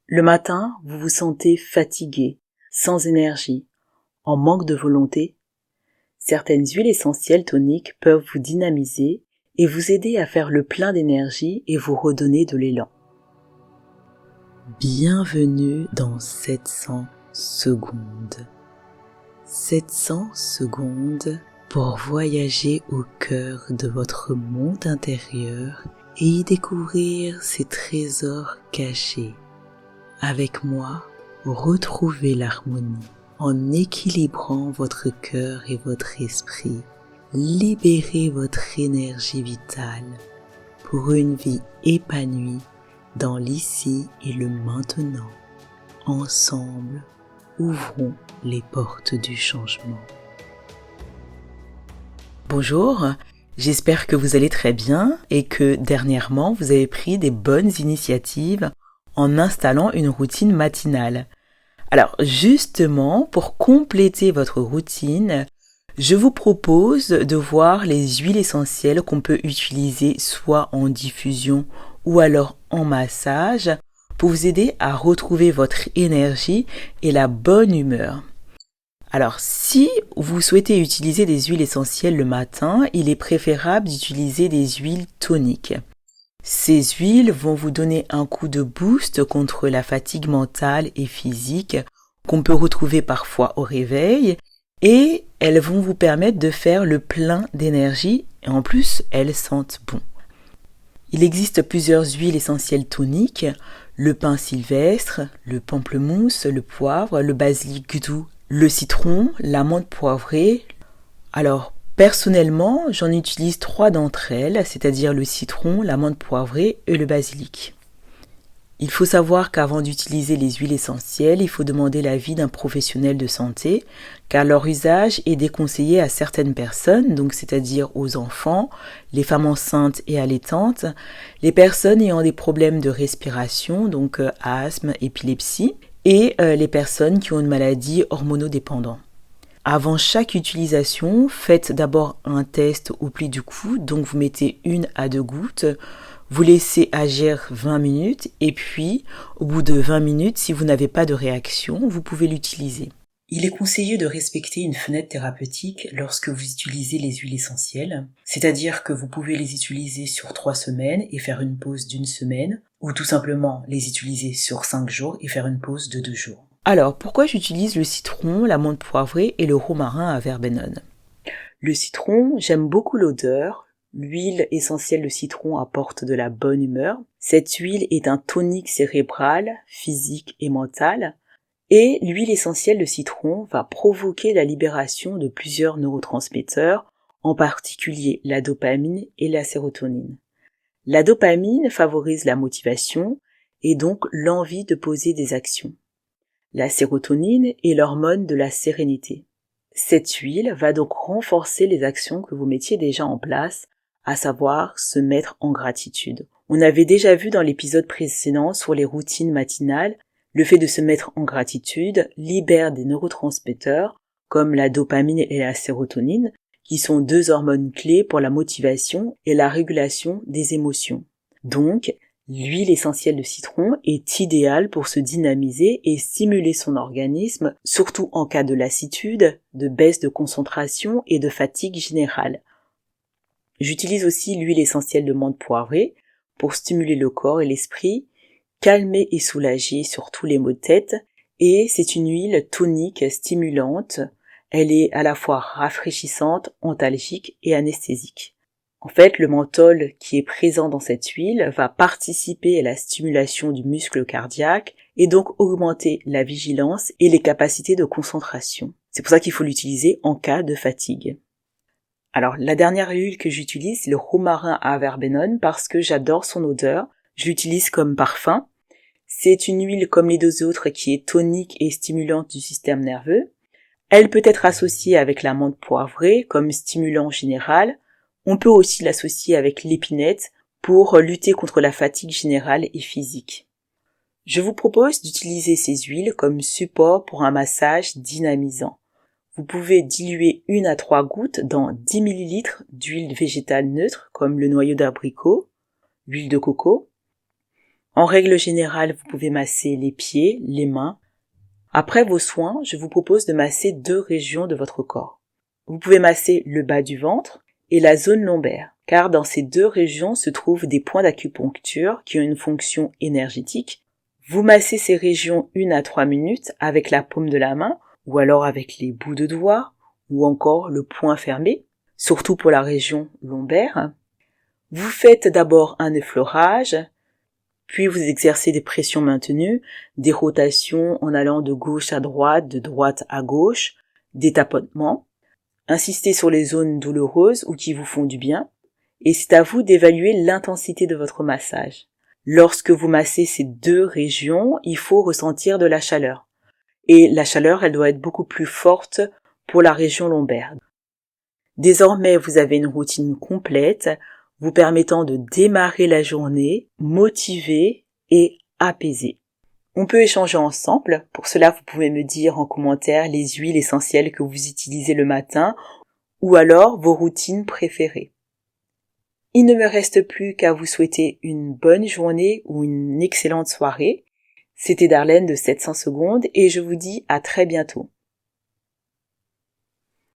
Le matin, vous vous sentez fatigué, sans énergie, en manque de volonté. Certaines huiles essentielles toniques peuvent vous dynamiser et vous aider à faire le plein d'énergie et vous redonner de l'élan. Bienvenue dans 700 secondes. 700 secondes pour voyager au cœur de votre monde intérieur et y découvrir ces trésors cachés. Avec moi, retrouvez l'harmonie en équilibrant votre cœur et votre esprit. Libérez votre énergie vitale pour une vie épanouie dans l'ici et le maintenant. Ensemble, ouvrons les portes du changement. Bonjour, j'espère que vous allez très bien et que dernièrement vous avez pris des bonnes initiatives en installant une routine matinale. Alors justement, pour compléter votre routine, je vous propose de voir les huiles essentielles qu'on peut utiliser soit en diffusion ou alors en massage pour vous aider à retrouver votre énergie et la bonne humeur. Alors, si vous souhaitez utiliser des huiles essentielles le matin, il est préférable d'utiliser des huiles toniques. Ces huiles vont vous donner un coup de boost contre la fatigue mentale et physique qu'on peut retrouver parfois au réveil et elles vont vous permettre de faire le plein d'énergie et en plus, elles sentent bon. Il existe plusieurs huiles essentielles toniques, le pin sylvestre, le pamplemousse, le poivre, le basilic doux, le citron, l'amande poivrée. Alors, personnellement, j'en utilise 3 d'entre elles, c'est-à-dire le citron, l'amande poivrée et le basilic. Il faut savoir qu'avant d'utiliser les huiles essentielles, il faut demander l'avis d'un professionnel de santé, car leur usage est déconseillé à certaines personnes, donc c'est-à-dire aux enfants, les femmes enceintes et allaitantes, les personnes ayant des problèmes de respiration, donc asthme, épilepsie, et les personnes qui ont une maladie hormonodépendante. Avant chaque utilisation, faites d'abord un test au pli du coude, donc vous mettez 1 à 2 gouttes, vous laissez agir 20 minutes et puis au bout de 20 minutes, si vous n'avez pas de réaction, vous pouvez l'utiliser. Il est conseillé de respecter une fenêtre thérapeutique lorsque vous utilisez les huiles essentielles, c'est-à-dire que vous pouvez les utiliser sur 3 semaines et faire une pause d'1 semaine, ou tout simplement les utiliser sur 5 jours et faire une pause de 2 jours. Alors, pourquoi j'utilise le citron, l'amande poivrée et le romarin à verbenone ? Le citron, j'aime beaucoup l'odeur. L'huile essentielle de citron apporte de la bonne humeur. Cette huile est un tonique cérébral, physique et mental. Et l'huile essentielle de citron va provoquer la libération de plusieurs neurotransmetteurs, en particulier la dopamine et la sérotonine. La dopamine favorise la motivation et donc l'envie de poser des actions. La sérotonine est l'hormone de la sérénité. Cette huile va donc renforcer les actions que vous mettiez déjà en place, à savoir se mettre en gratitude. On avait déjà vu dans l'épisode précédent sur les routines matinales, le fait de se mettre en gratitude libère des neurotransmetteurs comme la dopamine et la sérotonine, qui sont 2 hormones clés pour la motivation et la régulation des émotions. Donc, l'huile essentielle de citron est idéale pour se dynamiser et stimuler son organisme, surtout en cas de lassitude, de baisse de concentration et de fatigue générale. J'utilise aussi l'huile essentielle de menthe poivrée pour stimuler le corps et l'esprit, calmer et soulager sur tous les maux de tête, et c'est une huile tonique stimulante. Elle est à la fois rafraîchissante, antalgique et anesthésique. En fait, le menthol qui est présent dans cette huile va participer à la stimulation du muscle cardiaque et donc augmenter la vigilance et les capacités de concentration. C'est pour ça qu'il faut l'utiliser en cas de fatigue. Alors, la dernière huile que j'utilise, c'est le romarin à verbenone parce que j'adore son odeur. Je l'utilise comme parfum. C'est une huile comme les 2 autres qui est tonique et stimulante du système nerveux. Elle peut être associée avec l'amande poivrée comme stimulant général. On peut aussi l'associer avec l'épinette pour lutter contre la fatigue générale et physique. Je vous propose d'utiliser ces huiles comme support pour un massage dynamisant. Vous pouvez diluer 1 à 3 gouttes dans 10 ml d'huile végétale neutre comme le noyau d'abricot, l'huile de coco. En règle générale, vous pouvez masser les pieds, les mains. Après vos soins, je vous propose de masser 2 régions de votre corps. Vous pouvez masser le bas du ventre et la zone lombaire, car dans ces 2 régions se trouvent des points d'acupuncture qui ont une fonction énergétique. Vous massez ces régions 1 à 3 minutes avec la paume de la main, ou alors avec les bouts de doigts, ou encore le poing fermé, surtout pour la région lombaire. Vous faites d'abord un effleurage, puis vous exercez des pressions maintenues, des rotations en allant de gauche à droite, de droite à gauche, des tapotements. Insistez sur les zones douloureuses ou qui vous font du bien, et c'est à vous d'évaluer l'intensité de votre massage. Lorsque vous massez ces 2 régions, il faut ressentir de la chaleur. Et la chaleur, elle doit être beaucoup plus forte pour la région lombaire. Désormais, vous avez une routine complète, vous permettant de démarrer la journée, motivée et apaisée. On peut échanger ensemble. Pour cela, vous pouvez me dire en commentaire les huiles essentielles que vous utilisez le matin ou alors vos routines préférées. Il ne me reste plus qu'à vous souhaiter une bonne journée ou une excellente soirée. C'était Darlène de 700 secondes et je vous dis à très bientôt.